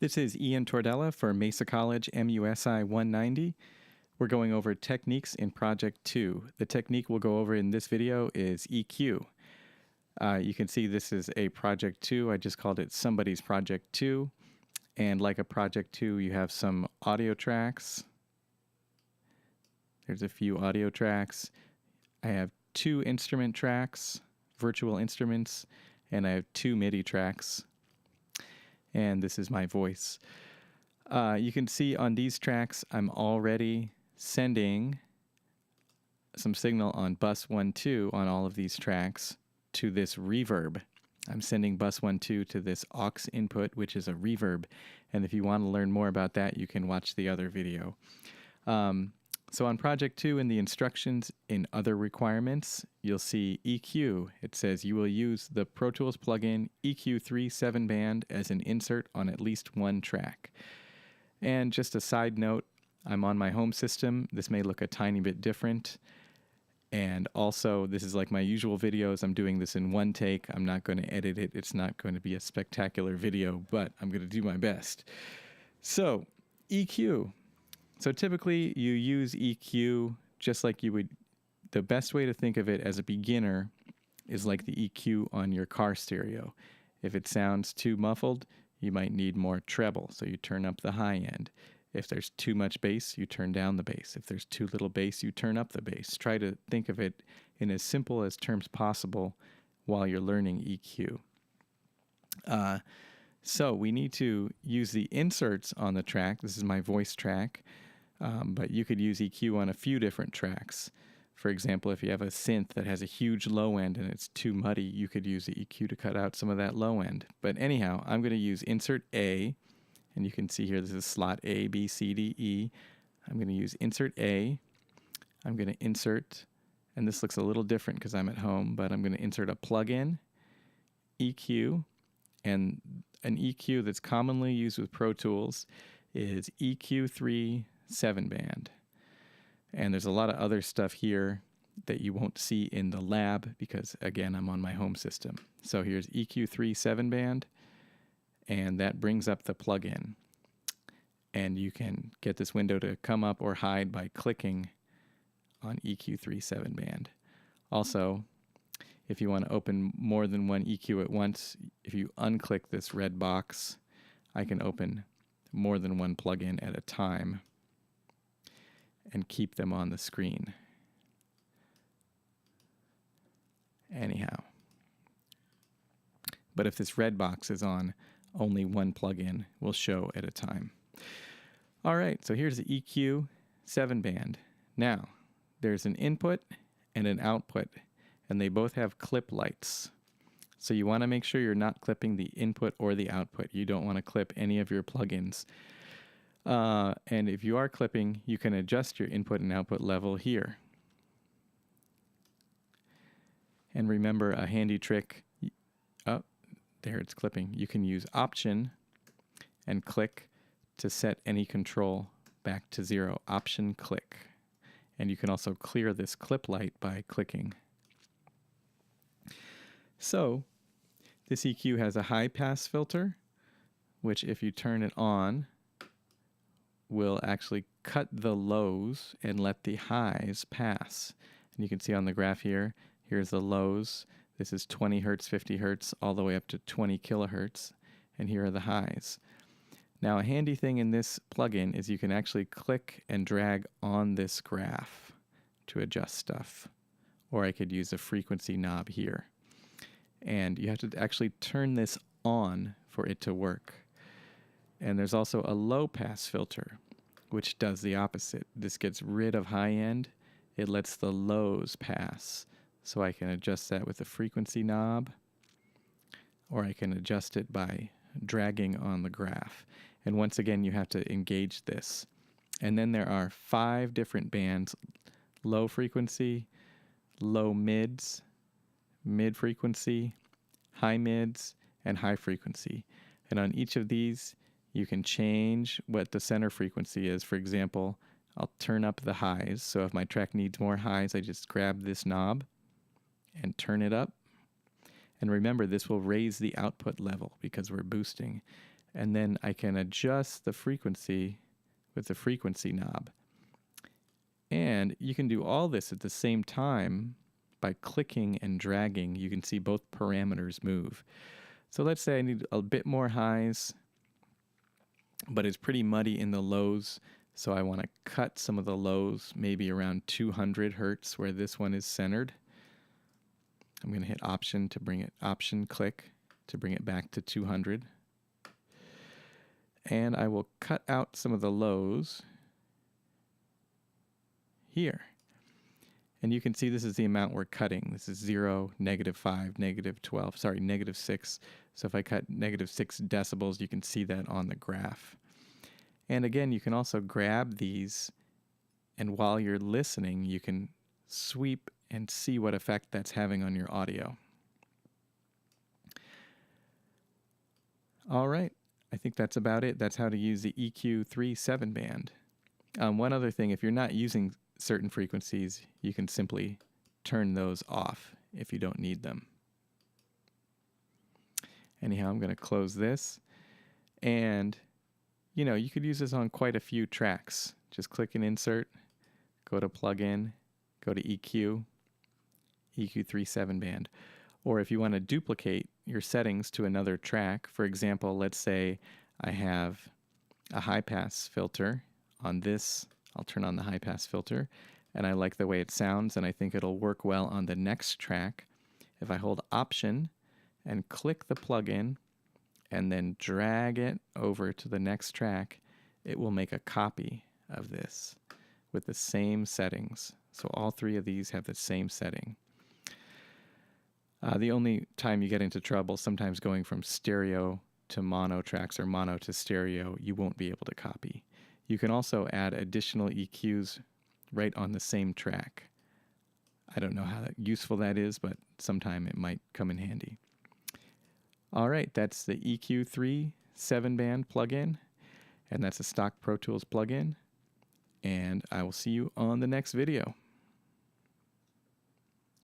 This is Ian Tordella for Mesa College MUSI 190. We're going over techniques in Project 2. The technique we'll go over in this video is EQ. You can see this is a Project 2. I just called it Somebody's Project 2. And like a Project 2, you have some audio tracks. There's a few audio tracks. I have 2 instrument tracks, virtual instruments, and I have 2 MIDI tracks. And this is my voice. You can see on these tracks, I'm already sending some signal on bus 1, 2 on all of these tracks to this reverb. I'm sending bus 1, 2 to this aux input, which is a reverb. And if you want to learn more about that, you can watch the other video. So on Project 2 in the instructions in other requirements, you'll see EQ. It says you will use the Pro Tools plugin EQ3 7-band as an insert on at least one track. And just a side note, I'm on my home system. This may look a tiny bit different. And also, this is like my usual videos. I'm doing this in one take. I'm not going to edit it. It's not going to be a spectacular video, but I'm going to do my best. So, EQ. So typically you use EQ just like you would. The best way to think of it as a beginner is like the EQ on your car stereo. If it sounds too muffled, you might need more treble, so you turn up the high end. If there's too much bass, you turn down the bass. If there's too little bass, you turn up the bass. Try to think of it in as simple as terms possible while you're learning EQ. So we need to use the inserts on the track. This is my voice track. But you could use EQ on a few different tracks. For example, if you have a synth that has a huge low end and it's too muddy, you could use the EQ to cut out some of that low end. But anyhow, I'm going to use insert A, and you can see here this is slot A, B, C, D, E. I'm going to use insert A. I'm going to insert, and this looks a little different because I'm at home, but I'm going to insert a plugin, EQ, and an EQ that's commonly used with Pro Tools is EQ3 7-band. And there's a lot of other stuff here that you won't see in the lab because, again, I'm on my home system. So here's EQ3 7-band, and that brings up the plugin. And you can get this window to come up or hide by clicking on EQ3 7-band. Also, if you want to open more than one EQ at once, if you unclick this red box, I can open more than one plugin at a time and keep them on the screen. Anyhow. But if this red box is on, only one plugin will show at a time. All right, so here's the EQ 7-band. Now, there's an input and an output, and they both have clip lights. So you want to make sure you're not clipping the input or the output. You don't want to clip any of your plugins. And if you are clipping, you can adjust your input and output level here. And remember a handy trick. Oh, there it's clipping. You can use Option and click to set any control back to 0. Option, click. And you can also clear this clip light by clicking. So this EQ has a high pass filter, which if you turn it on, will actually cut the lows and let the highs pass. And you can see on the graph here, here's the lows. This is 20 hertz, 50 hertz, all the way up to 20 kilohertz. And here are the highs. Now, a handy thing in this plugin is you can actually click and drag on this graph to adjust stuff. Or I could use a frequency knob here. And you have to actually turn this on for it to work. And there's also a low pass filter, which does the opposite. This gets rid of high end. It lets the lows pass. So I can adjust that with the frequency knob, or I can adjust it by dragging on the graph. And once again, you have to engage this. And then there are 5 different bands: low frequency, low mids, mid frequency, high mids, and high frequency. And on each of these, you can change what the center frequency is. For example, I'll turn up the highs. So if my track needs more highs, I just grab this knob and turn it up. And remember, this will raise the output level because we're boosting. and then I can adjust the frequency with the frequency knob. And you can do all this at the same time by clicking and dragging. You can see both parameters move. So let's say I need a bit more highs, but it's pretty muddy in the lows. So I want to cut some of the lows, maybe around 200 hertz where this one is centered. I'm going to hit Option to bring it, Option click to bring it back to 200. And I will cut out some of the lows here. And you can see this is the amount we're cutting. This is 0, -5, -12, sorry, -6. So if I cut -6 decibels, you can see that on the graph. And again, you can also grab these, and while you're listening, you can sweep and see what effect that's having on your audio. All right, I think that's about it. That's how to use the EQ3 7-band. One other thing, if you're not using certain frequencies, you can simply turn those off if you don't need them. Anyhow, I'm going to close this. And, you know, you could use this on quite a few tracks. Just click and insert, go to plugin, go to EQ, EQ3 7-band. Or if you want to duplicate your settings to another track, for example, let's say I have a high-pass filter on this. I'll turn on the high-pass filter, and I like the way it sounds, and I think it'll work well on the next track. If I hold Option and click the plugin and then drag it over to the next track, it will make a copy of this with the same settings. So all three of these have the same setting. The only time you get into trouble, sometimes going from stereo to mono tracks or mono to stereo, you won't be able to copy. You can also add additional EQs right on the same track. I don't know how useful that is, but sometime it might come in handy. All right, that's the EQ3 7-band plugin, and that's a stock Pro Tools plugin, and I will see you on the next video.